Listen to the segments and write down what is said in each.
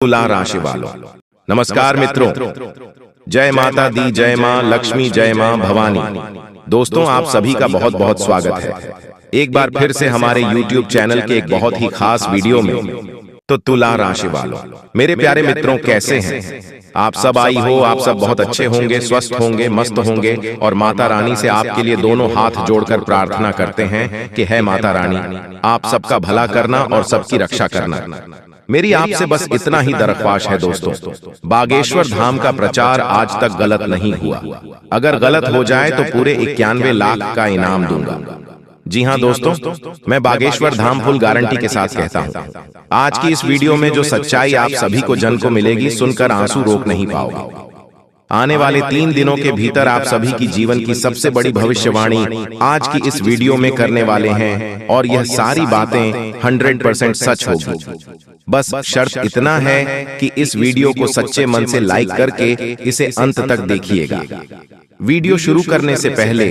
तुला राशि वालों, नमस्कार मित्रों। जय माता दी, जय मां लक्ष्मी, जय मां भवानी। दोस्तों, आप सभी का बहुत बहुत स्वागत है एक बार फिर से हमारे YouTube चैनल के एक बहुत ही खास वीडियो में। तो तुला राशि वालों, मेरे प्यारे मित्रों, कैसे हैं आप सब? आई हो आप सब बहुत अच्छे होंगे, स्वस्थ होंगे, मस्त होंगे। और माता रानी से आपके लिए दोनों हाथ जोड़कर प्रार्थना करते हैं कि है माता रानी, आप सबका भला करना और सबकी रक्षा करना। मेरी आपसे बस इतना ही दरख्वास्त है दोस्तों, बागेश्वर धाम का प्रचार आज तक गलत नहीं हुआ। अगर गलत हो जाए तो पूरे 91 लाख का इनाम दूंगा। जी हाँ दोस्तों, मैं बागेश्वर धाम फुल गारंटी के साथ कहता हूँ। आज की इस वीडियो में जो सच्चाई आप सभी को जन को मिलेगी, सुनकर आंसू रोक नहीं पाओगे। आने वाले 3 दिनों के भीतर आप सभी की जीवन की सबसे बड़ी भविष्यवाणी आज की इस वीडियो में करने वाले हैं, और यह सारी बातें 100% सच होगी। बस शर्त इतना है कि इस वीडियो को सच्चे मन से लाइक करके इसे अंत तक देखिएगा। वीडियो शुरू करने से पहले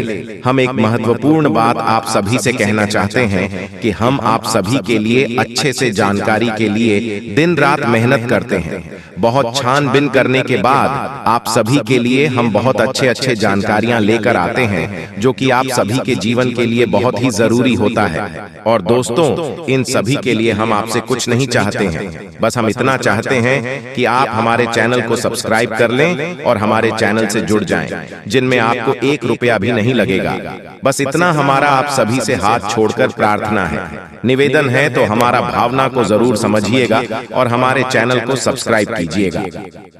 हम एक महत्वपूर्ण बात आप सभी से कहना चाहते हैं कि हम आप सभी के लिए अच्छे से जानकारी के लिए दिन रात मेहनत करते हैं। बहुत छानबीन करने के बाद आप सभी के लिए हम बहुत अच्छे जानकारियां लेकर आते हैं, जो कि आप सभी के जीवन के लिए बहुत ही जरूरी होता है। और दोस्तों, इन सभी के लिए हम आपसे कुछ नहीं चाहते हैं, बस हम इतना चाहते हैं कि आप हमारे चैनल को सब्सक्राइब कर लें और हमारे चैनल से जुड़ जाएं, जिनमें आपको 1 रुपया भी नहीं लगेगा। बस इतना हमारा आप सभी से हाथ छोड़कर प्रार्थना है, निवेदन है। तो हमारा भावना को जरूर समझिएगा और हमारे चैनल को सब्सक्राइब कीजिएगा।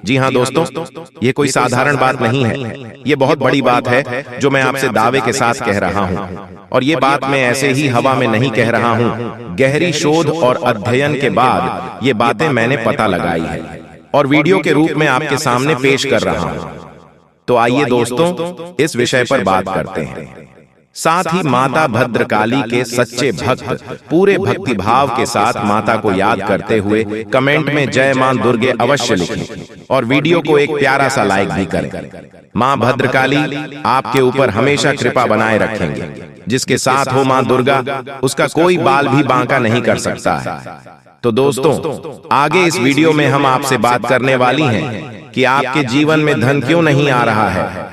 जी हाँ दोस्तों, ये कोई साधारण बात नहीं है, ये बहुत बड़ी बात है जो मैं आपसे दावे के साथ कह रहा हूँ। और ये बात मैं ऐसे ही हवा में नहीं कह रहा हूँ, गहरी शोध और अध्ययन के बाद ये बातें मैंने पता लगाई है और वीडियो के रूप में आपके सामने पेश कर रहा हूँ। तो आइए दोस्तों, इस विषय पर बात करते हैं। साथ ही माता भद्रकाली के सच्चे भक्त पूरे भक्तिभाव के साथ माता को याद करते हुए कमेंट में जय मां दुर्गे अवश्य लिखें और वीडियो को एक प्यारा सा लाइक भी करें। मां भद्रकाली आपके ऊपर हमेशा कृपा बनाए रखेंगे। जिसके साथ हो मां दुर्गा, उसका कोई बाल भी बांका नहीं कर सकता है। तो दोस्तों, आगे इस वीडियो में हम आपसे बात करने वाली हैं कि आपके जीवन में धन क्यों नहीं आ रहा है।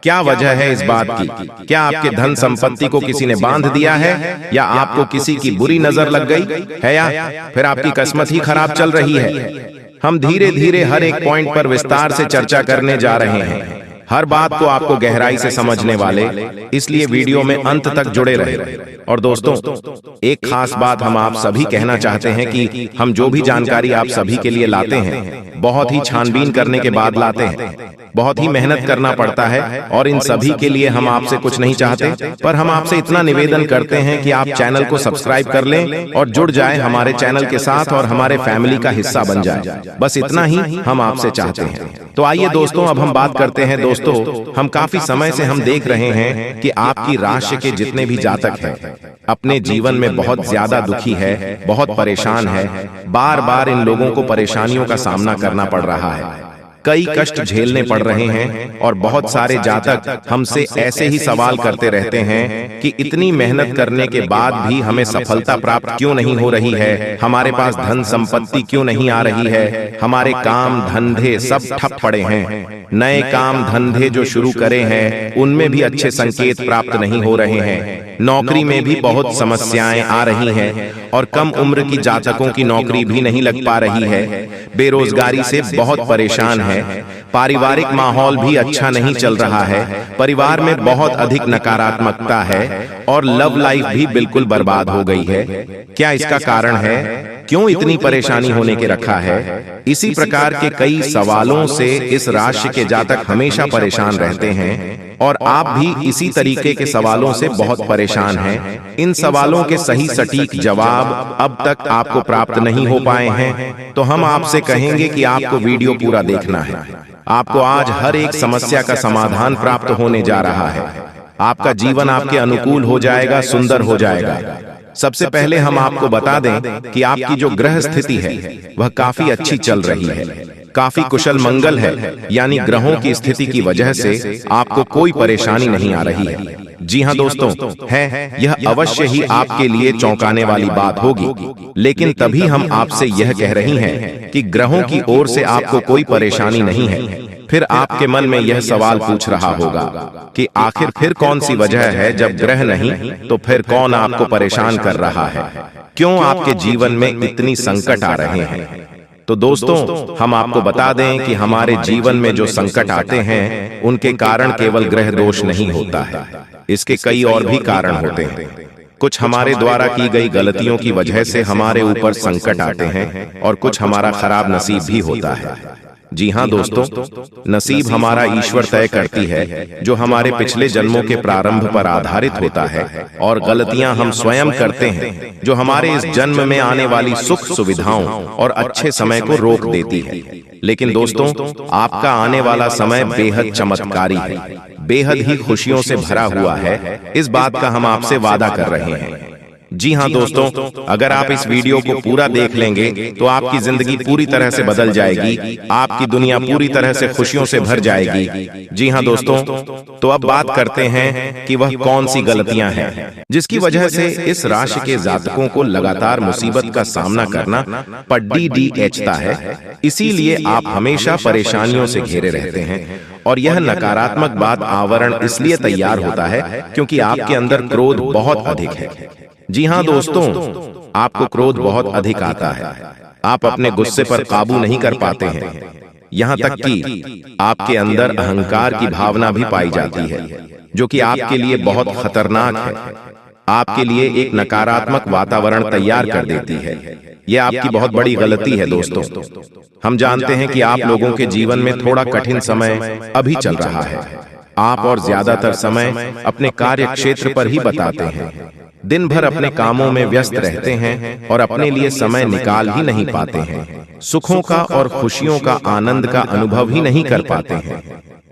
क्या वजह है इस बात की? क्या आपके धन संपत्ति को किसी ने बांध दिया है, या आपको किसी की बुरी नजर लग गई है, या फिर आपकी किस्मत ही खराब चल रही है? हम धीरे धीरे हर एक पॉइंट पर विस्तार से चर्चा करने जा रहे हैं, हर बात को आपको गहराई से समझने वाले, इसलिए वीडियो में अंत तक जुड़े रहे। और दोस्तों, एक खास बात हम आप सभी कहना चाहते हैं कि हम जो भी जानकारी आप सभी के लिए लाते हैं, बहुत ही छानबीन करने के बाद लाते हैं। बहुत ही मेहनत करना पड़ता है और इन सभी के लिए हम आपसे कुछ नहीं चाहते, पर हम आपसे इतना निवेदन करते हैं कि आप चैनल को सब्सक्राइब कर लें और जुड़ जाएं हमारे चैनल के साथ और हमारे फैमिली का हिस्सा बन जाए। बस इतना ही हम आपसे चाहते हैं। तो आइए दोस्तों, अब हम बात करते हैं। दोस्तों, हम काफी समय से हम देख रहे हैं कि आपकी राशि के जितने भी जातक हैं, अपने जीवन में बहुत ज्यादा दुखी है, बहुत परेशान है। बार बार इन लोगों को परेशानियों का सामना करना पड़ रहा है, कई कष्ट झेलने पड़ रहे हैं। और बहुत सारे जातक हमसे ऐसे ही सवाल करते रहते हैं कि इतनी मेहनत करने के बाद भी हमें सफलता प्राप्त क्यों नहीं हो रही है, हमारे पास धन संपत्ति क्यों नहीं आ रही है, हमारे काम धंधे सब ठप पड़े हैं, नए काम धंधे जो शुरू करे हैं उनमें भी अच्छे संकेत प्राप्त नहीं हो रहे हैं, नौकरी में भी बहुत समस्याएं आ रही हैं, और कम उम्र की जातकों की नौकरी भी नहीं लग पा रही है, बेरोजगारी से बहुत परेशान है, पारिवारिक माहौल भी अच्छा नहीं चल रहा है, परिवार में बहुत अधिक नकारात्मकता है, और लव लाइफ भी बिल्कुल बर्बाद हो गई है। क्या इसका कारण है? क्यों इतनी परेशानी होने के रखा है? इसी प्रकार के कई सवालों से इस राशि के जातक हमेशा परेशान रहते हैं, और आप भी इसी तरीके के सवालों से बहुत परेशान हैं। इन सवालों के सही सटीक जवाब अब तक आपको प्राप्त नहीं हो पाए हैं, तो हम आपसे कहेंगे कि आपको वीडियो पूरा देखना है। आपको आज हर एक समस्या का समाधान प्राप्त होने जा रहा है। आपका जीवन आपके अनुकूल हो जाएगा, सुंदर हो जाएगा। सबसे पहले हम आपको बता दें कि आपकी जो ग्रह स्थिति है वह काफी अच्छी चल रही है, काफी कुशल मंगल है, यानी ग्रहों की स्थिति की वजह से आपको कोई परेशानी नहीं आ रही है। जी हाँ दोस्तों, है यह अवश्य ही आपके लिए चौंकाने वाली बात होगी, लेकिन तभी हम आपसे यह कह रही हैं कि ग्रहों की ओर से आपको कोई परेशानी नहीं है। फिर आपके मन में यह सवाल पूछ रहा होगा कि आखिर फिर कौन सी वजह है, जब ग्रह नहीं तो फिर कौन आपको परेशान कर रहा है, क्यों आपके जीवन में इतनी संकट आ रहे हैं। तो दोस्तों, हम आपको बता दें कि हमारे जीवन में जो संकट आते हैं उनके कारण केवल ग्रह दोष नहीं होता है, इसके कई और भी कारण होते हैं। कुछ हमारे द्वारा की गई गलतियों की वजह से हमारे ऊपर संकट आते हैं और कुछ हमारा खराब नसीब भी होता है। जी हाँ दोस्तों, नसीब हमारा ईश्वर तय करती है, जो हमारे पिछले जन्मों के प्रारंभ पर आधारित होता है, और गलतियां हम स्वयं करते हैं, जो हमारे इस जन्म में आने वाली सुख सुविधाओं और अच्छे समय को रोक देती है। लेकिन दोस्तों, आपका आने वाला समय बेहद चमत्कारी है, बेहद ही खुशियों से भरा हुआ है, इस बात का हम आपसे वादा कर रहे हैं। जी हाँ दोस्तों, अगर आप इस वीडियो को पूरा देख लेंगे तो आपकी जिंदगी पूरी तरह से बदल जाएगी, आपकी दुनिया पूरी तरह से खुशियों से भर जाएगी। जी हाँ दोस्तों, तो अब बात करते हैं कि वह कौन सी गलतियां हैं जिसकी वजह से इस राशि के जातकों को लगातार मुसीबत का सामना करना पड़ता है। इसीलिए आप हमेशा परेशानियों से घिरे रहते हैं, और यह नकारात्मक बात आवरण इसलिए तैयार होता है क्योंकि आपके अंदर क्रोध बहुत अधिक है। जी हाँ दोस्तों, आपको क्रोध बहुत अधिक आता है, आप अपने गुस्से पर काबू नहीं कर पाते हैं, यहाँ तक कि आपके अंदर अहंकार की भावना भी पाई जाती है, जो कि आपके लिए बहुत खतरनाक है, आपके लिए एक नकारात्मक वातावरण तैयार कर देती है। यह आपकी बहुत बड़ी गलती है दोस्तों। हम जानते हैं कि आप लोगों के जीवन में थोड़ा कठिन समय अभी चल रहा है। आप और ज्यादातर समय अपने कार्य क्षेत्र पर ही बताते हैं, दिन भर अपने कामों में व्यस्त रहते हैं और अपने लिए समय निकाल ही नहीं पाते हैं, सुखों का और खुशियों का आनंद का अनुभव ही नहीं कर पाते हैं,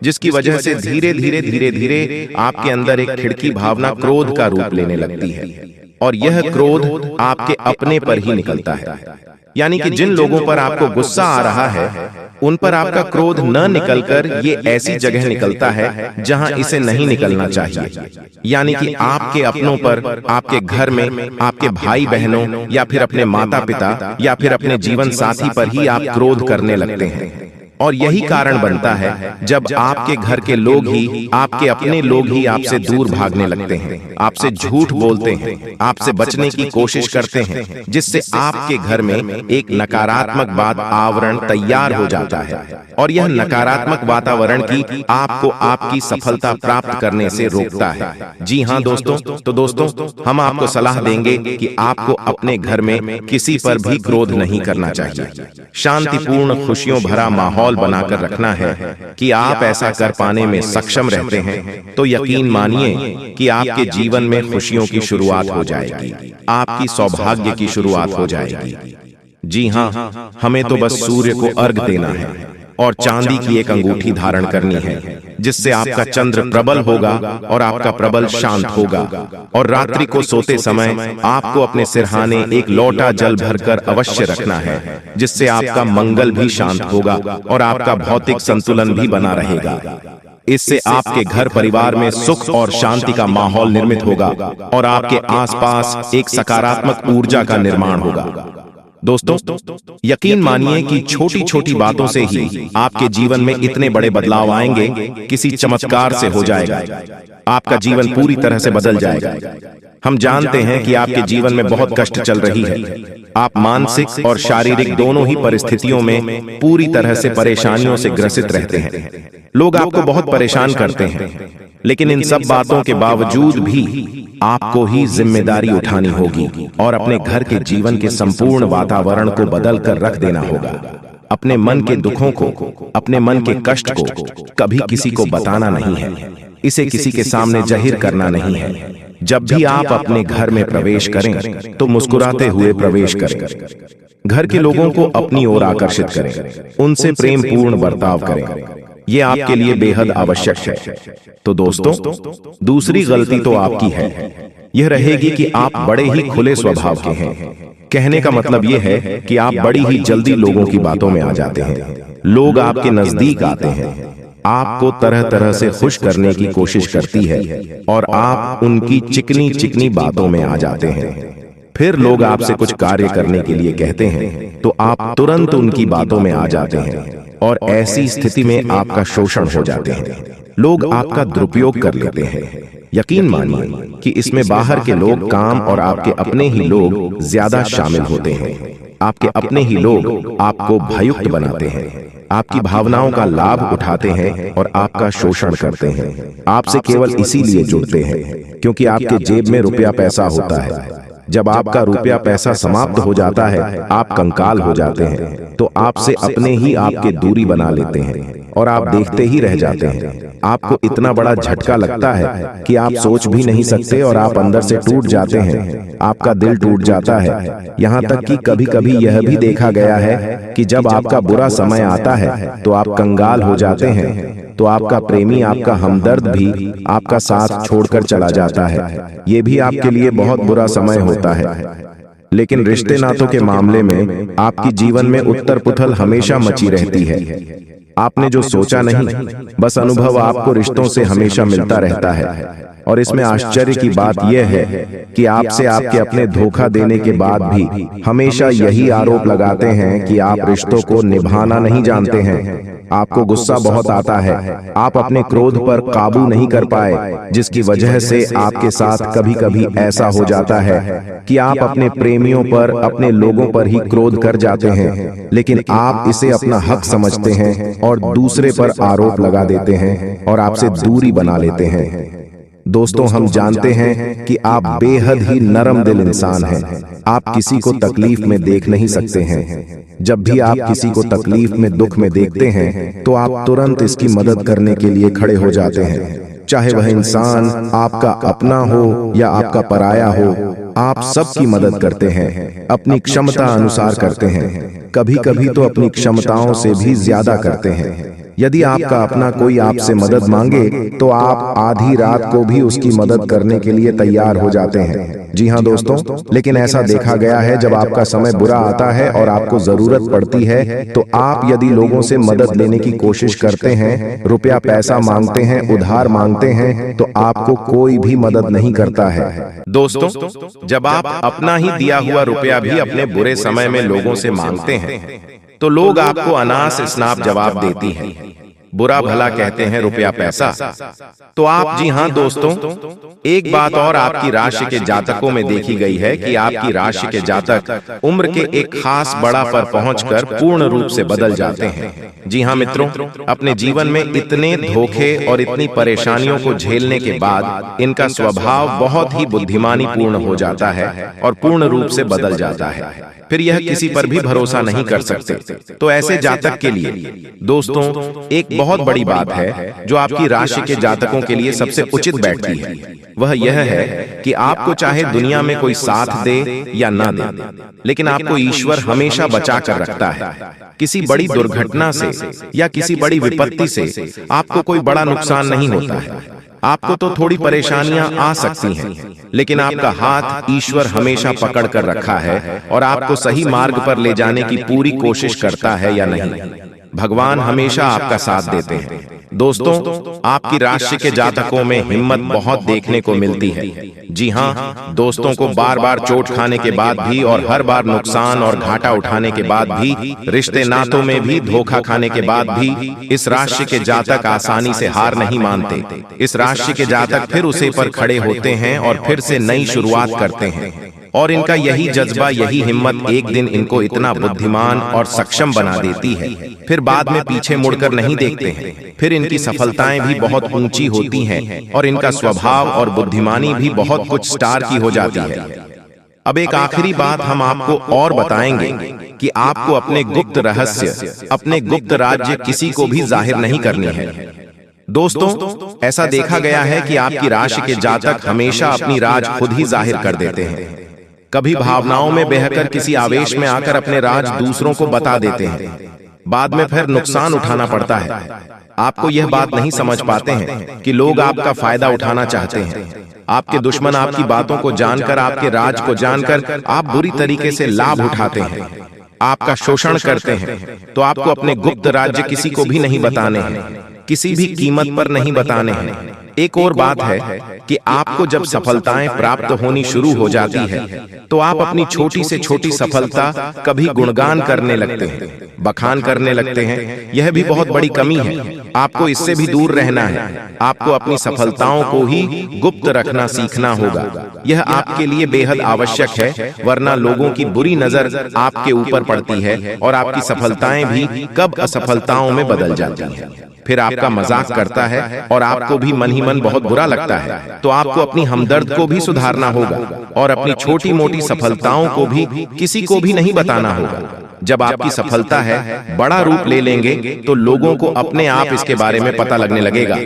जिसकी वजह से धीरे धीरे आपके अंदर एक खिड़की भावना क्रोध का रूप लेने लगती है, और यह क्रोध आपके अपने पर ही निकलता है। यानी कि जिन लोगों पर आपको गुस्सा आ रहा है, उन पर आपका क्रोध न निकलकर ये ऐसी जगह निकलता है जहां इसे नहीं निकलना चाहिए। यानी कि आपके अपनों पर, आपके घर में, आपके भाई बहनों या फिर अपने माता पिता या फिर अपने जीवन साथी पर ही आप क्रोध करने लगते हैं। और यही कारण बनता है जब आपके घर के लोग ही, आपके अपने लोग ही आपसे दूर भागने लगते हैं, आपसे झूठ बोलते हैं, आपसे बचने की कोशिश करते हैं, जिससे आपके घर में एक नकारात्मक बात आवरण तैयार हो जाता है, और यह नकारात्मक वातावरण की आपको आपकी सफलता प्राप्त करने से रोकता है। जी हाँ दोस्तों, तो दोस्तों, हम आपको सलाह देंगे कि आपको अपने घर में किसी पर भी क्रोध नहीं करना चाहिए। शांतिपूर्ण खुशियों भरा माहौल बनाकर रखना है कि आप ऐसा कर पाने में सक्षम रहते हैं, तो यकीन मानिए कि आपके जीवन में खुशियों की शुरुआत हो जाएगी, आपकी सौभाग्य की शुरुआत हो जाएगी। जी हाँ, हमें तो बस सूर्य को अर्घ देना है और चांदी की एक अंगूठी धारण करनी है, जिससे आपका चंद्र प्रबल होगा और आपका प्रबल शांत होगा। और रात्रि को सोते समय आपको अपने सिरहाने एक लोटा जल भरकर अवश्य रखना है, जिससे आपका मंगल भी शांत होगा और आपका भौतिक संतुलन भी बना रहेगा। इससे आपके घर परिवार में सुख और शांति का माहौल निर्मित होगा और आपके आसपास एक सकारात्मक ऊर्जा का निर्माण होगा। दोस्तों, यकीन मानिए कि छोटी छोटी बातों से ही आपके जीवन में इतने बड़े बदलाव आएंगे, किसी चमत्कार से हो जाएगा, आपका जीवन पूरी तरह से बदल जाएगा। हम जानते हैं कि आपके जीवन में बहुत कष्ट चल रही है, आप मानसिक और शारीरिक दोनों ही परिस्थितियों में पूरी तरह से परेशानियों से ग्रसित रहते हैं। लोग आपको बहुत परेशान करते हैं, लेकिन इन सब बातों के बावजूद भी आपको ही जिम्मेदारी उठानी होगी और अपने घर के जीवन के संपूर्ण वातावरण को बदल कर रख देना होगा। अपने मन के दुखों को, अपने मन के कष्ट को कभी किसी को बताना नहीं है, इसे किसी के सामने जाहिर करना नहीं है। जब भी आप अपने घर में प्रवेश करें तो मुस्कुराते हुए प्रवेश करें, घर के लोगों को अपनी ओर आकर्षित करें, उनसे प्रेम पूर्ण बर्ताव करें। ये आपके लिए बेहद आवश्यक है। तो दोस्तों, दूसरी गलती तो आपकी है, यह रहेगी कि आप बड़े ही खुले स्वभाव के हैं। कहने का मतलब यह है कि आप बड़ी ही जल्दी लोगों की बातों में आ जाते हैं। लोग आपके नजदीक आते हैं, आपको तरह तरह से खुश करने की कोशिश करती है और आप उनकी चिकनी चिकनी बातों में आ जाते हैं। फिर लोग आपसे कुछ कार्य करने के लिए कहते हैं तो आप तुरंत उनकी बातों में आ जाते हैं और ऐसी स्थिति में आपका शोषण हो जाते हैं। लोग आपका दुरुपयोग कर लेते हैं। यकीन मानिए कि इसमें बाहर के लोग काम और आपके अपने ही लोग ज्यादा शामिल होते हैं। आपके अपने ही लोग आपको भययुक्त बनाते हैं, आपकी भावनाओं का लाभ उठाते हैं और आपका शोषण करते हैं। आपसे केवल इसीलिए जुड़ते हैं क्योंकि आपके जेब में रुपया पैसा होता है। जब आपका रुपया पैसा समाप्त हो जाता है, आप कंकाल हो जाते हैं, तो आपसे अपने ही आपके दूरी बना लेते हैं और आप देखते ही रह जाते हैं। आपको इतना बड़ा झटका लगता है कि आप सोच भी नहीं सकते और आप अंदर से टूट जाते हैं। आपका दिल टूट जाता है। यहाँ तक कि कभी कभी यह भी देखा गया है कि जब आपका बुरा समय आता है तो आप कंगाल हो जाते हैं, तो आपका प्रेमी, आपका हमदर्द भी आपका साथ छोड़कर चला जाता है। ये भी आपके लिए बहुत बुरा समय होता है। लेकिन रिश्ते नातों के मामले में आपकी जीवन में उत्तर पुथल हमेशा मची रहती है। आपने जो सोचा नहीं, बस अनुभव आपको रिश्तों से हमेशा मिलता रहता है। और इसमें आश्चर्य की बात यह है कि आपसे आपके अपने धोखा देने के बाद भी हमेशा यही आरोप लगाते हैं कि आप रिश्तों को निभाना नहीं जानते हैं। आपको गुस्सा बहुत आता है, आप अपने क्रोध पर काबू नहीं कर पाए, जिसकी वजह से आपके साथ कभी कभी ऐसा हो जाता है कि आप अपने प्रेमियों पर, अपने लोगों पर ही क्रोध कर जाते हैं, लेकिन आप इसे अपना हक समझते हैं और दूसरे पर आरोप लगा देते हैं और आपसे दूरी बना लेते हैं। दोस्तों, हम जानते हैं कि आप बेहद ही नरम दिल इंसान हैं। आप किसी को तकलीफ में देख नहीं सकते हैं। जब भी आप किसी को तकलीफ में, दुख में देखते हैं तो आप तुरंत इसकी मदद करने के लिए खड़े हो जाते हैं। चाहे वह इंसान आपका अपना हो या आपका पराया हो, आप सबकी मदद करते हैं, अपनी क्षमता अनुसार करते हैं। कभी कभी तो अपनी क्षमताओं से भी ज्यादा करते हैं। यदि आपका अपना कोई आपसे मदद मांगे तो आप आधी रात को भी उसकी मदद करने के लिए तैयार हो जाते हैं। जी हाँ दोस्तों, लेकिन ऐसा देखा गया है जब आपका समय बुरा आता है और आपको जरूरत पड़ती है तो आप यदि लोगों से मदद लेने की कोशिश करते हैं, रुपया पैसा मांगते हैं, उधार मांगते हैं, तो आपको कोई भी मदद नहीं करता है। दोस्तों, जब आप अपना ही दिया हुआ रुपया भी अपने बुरे समय में लोगों से मांगते हैं तो लोग आपको अनास स्नाप जवाब देती हैं, बुरा भला कहते हैं रुपया पैसा। तो आप, जी हाँ दोस्तों, एक बात और आपकी राशि के जातकों में देखी गई है कि आपकी राशि के जातक उम्र के एक खास बड़ा पर पहुंचकर पूर्ण रूप से बदल जाते हैं। जी हाँ मित्रों, अपने जीवन में इतने धोखे और इतनी परेशानियों को झेलने के बाद इनका स्वभाव बहुत ही बुद्धिमानी पूर्ण हो जाता है और पूर्ण रूप से बदल जाता है। फिर यह किसी पर भी भरोसा नहीं कर सकते। तो ऐसे जातक के लिए दोस्तों एक बहुत बड़ी बात है जो आपकी राशि के जातकों के लिए सबसे उचित बैठती है। वह यह है कि आपको चाहे दुनिया में कोई साथ दे या ना दे, लेकिन आपको ईश्वर हमेशा बचा कर रखता है। किसी बड़ी दुर्घटना से या किसी बड़ी विपत्ति से आपको कोई बड़ा नुकसान नहीं होता है। आपको तो थोड़ी परेशानियां आ सकती हैं, लेकिन आपका हाथ ईश्वर हमेशा पकड़ कर रखा है और आपको सही मार्ग पर ले जाने की पूरी कोशिश करता है या नहीं। भगवान हमेशा आपका साथ देते हैं। दोस्तों, आपकी राशि के जातकों में हिम्मत बहुत देखने को मिलती है। जी हाँ दोस्तों, को बार बार चोट खाने के बाद भी और हर बार नुकसान और घाटा उठाने के बाद भी, रिश्ते नातों में भी धोखा खाने के बाद भी, इस राशि के जातक आसानी से हार नहीं मानते। इस राशि के जातक फिर उसे पर खड़े होते हैं और फिर से नई शुरुआत करते हैं। और इनका यही जज्बा, यही हिम्मत एक दिन इनको इतना बुद्धिमान और सक्षम बना देती है, फिर बाद में पीछे मुड़कर नहीं देखते हैं। फिर इनकी सफलताएं भी बहुत ऊंची होती हैं और इनका स्वभाव और बुद्धिमानी भी बहुत कुछ स्टार की हो जाती है। अब एक आखिरी बात हम आपको और बताएंगे कि आपको अपने गुप्त रहस्य, अपने गुप्त राज्य किसी को भी जाहिर नहीं करनी है। दोस्तों, ऐसा देखा गया है कि आपकी राशि के जातक हमेशा अपनी राज खुद ही जाहिर कर देते हैं। कभी भावनाओं में बहकर किसी आवेश में आकर अपने राज दूसरों को बता देते हैं, बाद में फिर नुकसान उठाना पड़ता है। आपको यह बात नहीं समझ पाते हैं कि लोग आपका फायदा उठाना चाहते हैं। आपके दुश्मन आपकी बातों को जानकर, आपके राज को जानकर आप बुरी तरीके से लाभ उठाते हैं, आपका शोषण करते हैं, तो आपको अपने गुप्त राज्य किसी को भी नहीं बताने हैं, किसी भी कीमत पर नहीं बताने हैं। एक और बात है कि आपको जब सफलताएं प्राप्त होनी शुरू हो जाती है तो आप अपनी छोटी से छोटी सफलता कभी गुणगान करने लगते हैं, बखान करने लगते हैं। यह भी बहुत बड़ी कमी है, आपको इससे भी दूर रहना है। आपको अपनी सफलताओं को ही गुप्त रखना सीखना होगा। यह आपके लिए बेहद आवश्यक है, वरना लोगों की बुरी नजर आपके ऊपर पड़ती है और आपकी सफलताएं भी कब असफलताओं में बदल जाती हैं। फिर आपका मजाक करता है और आपको भी मन ही मन बहुत बुरा लगता है। तो आपको अपनी हमदर्द को भी सुधारना होगा और अपनी छोटी मोटी सफलताओं को भी किसी को भी नहीं बताना होगा। जब आपकी सफलता है बड़ा रूप ले लेंगे तो लोगों को अपने आप इसके बारे में पता लगने लगेगा।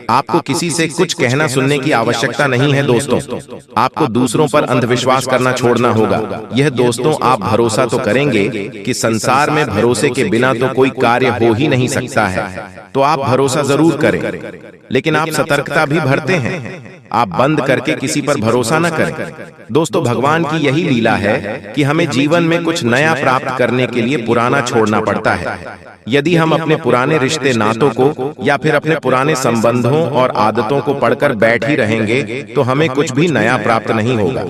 आपको किसी से कुछ कहना सुनने की आवश्यकता नहीं है दोस्तों। आपको दूसरों पर अंधविश्वास करना छोड़ना होगा। यह दोस्तों, आप भरोसा तो करेंगे कि संसार में भरोसे के बिना तो कोई कार्य हो ही नहीं सकता है, तो आप भरोसा जरूर करें, लेकिन आप सतर्कता भी बरते हैं। आप बंद करके किसी पर भरोसा न करें। दोस्तों, भगवान की यही लीला है कि हमें जीवन में कुछ नया प्राप्त करने के लिए पुराना छोड़ना पड़ता है। यदि हम अपने पुराने रिश्ते नातों को या फिर अपने पुराने संबंधों और आदतों को पढ़कर बैठ ही रहेंगे तो हमें कुछ भी नया प्राप्त नहीं होगा।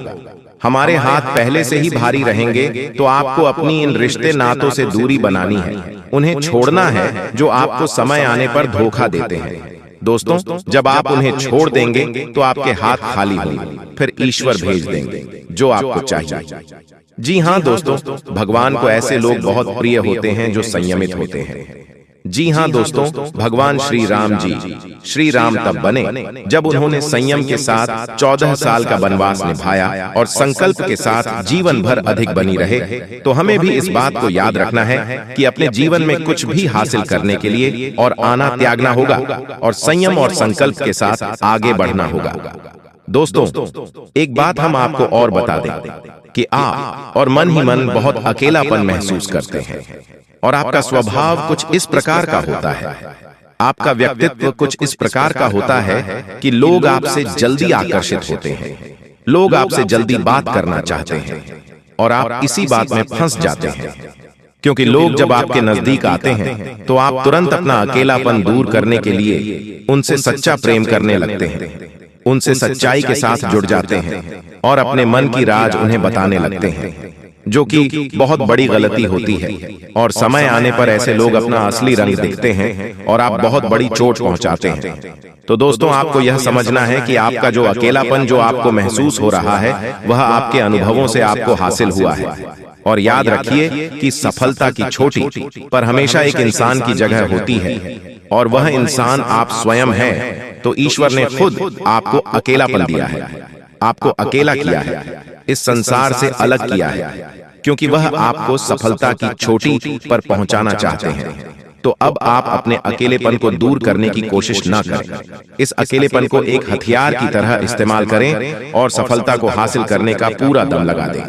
हमारे हाथ पहले से ही भारी रहेंगे, तो आपको अपनी इन रिश्ते नातों से दूरी बनानी है, उन्हें छोड़ना है जो आपको समय आने पर धोखा देते हैं। दोस्तों, जब आप उन्हें छोड़ देंगे तो आपके हाथ खाली होंगे, फिर ईश्वर भेज देंगे जो आपको चाहिए। जी हाँ दोस्तों, भगवान को ऐसे लोग बहुत प्रिय होते हैं जो संयमित होते हैं। जी हाँ दोस्तों, भगवान श्री राम तब बने जब उन्होंने संयम के साथ 14 साल का वनवास निभाया और संकल्प के साथ जीवन भर अधिक बनी रहे। तो हमें भी इस बात को याद रखना है कि अपने जीवन में कुछ भी हासिल करने के लिए और आना त्यागना होगा और संयम और संकल्प के साथ आगे बढ़ना होगा। दोस्तों, एक बात हम आपको और बता दें कि आप और मन ही मन बहुत अकेलापन महसूस करते हैं और आपका स्वभाव कुछ इस प्रकार का होता है, आपका व्यक्तित्व कुछ इस प्रकार का होता है कि लोग आपसे जल्दी आकर्षित होते हैं, लोग आपसे जल्दी बात करना चाहते हैं और आप इसी बात में फंस जाते हैं। क्योंकि लोग जब आपके नजदीक आते हैं तो आप तुरंत अपना अकेलापन दूर करने के लिए उनसे सच्चा प्रेम करने लगते हैं, उनसे सच्चाई के साथ जुड़ जाते हैं और अपने मन की राज उन्हें बताने लगते हैं, जो कि बहुत बड़ी गलती होती है। और समय आने पर ऐसे लोग अपना असली रंग दिखते हैं और आप बहुत बड़ी चोट पहुंचाते हैं। तो दोस्तों, आपको यह समझना है कि आपका जो अकेलापन जो आपको महसूस हो रहा है वह आपके अनुभवों से आपको हासिल हुआ है। और याद रखिए कि सफलता की छोटी पर हमेशा एक इंसान की जगह होती है और वह इंसान आप स्वयं हैं। तो ईश्वर ने खुद आपको अकेलापन दिया है, आपको अकेला किया है, इस संसार से अलग किया है, क्योंकि वह आपको सफलता की चोटी पर पहुंचाना चाहते हैं। तो अब आप अपने अकेलेपन को दूर करने की कोशिश ना करें। इस अकेलेपन को एक हथियार की तरह इस्तेमाल करें और सफलता को हासिल करने का पूरा दम लगा दें,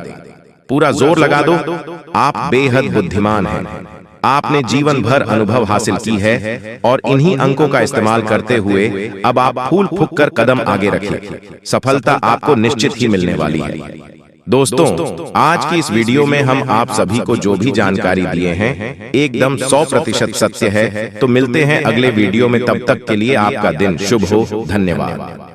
पूरा जोर लगा दो। आप बेहद बुद्धिमान हैं, आपने जीवन भर अनुभव हासिल की है और इन्हीं अंकों का इस्तेमाल करते हुए अब आप फूल फूंक कर कदम आगे रखें। सफलता आपको निश्चित ही मिलने वाली है। दोस्तों, आज की इस वीडियो में हम आप सभी को जो भी जानकारी दिए हैं एकदम 100% सत्य है। तो मिलते हैं अगले वीडियो में, तब तक के लिए आपका दिन शुभ हो। धन्यवाद।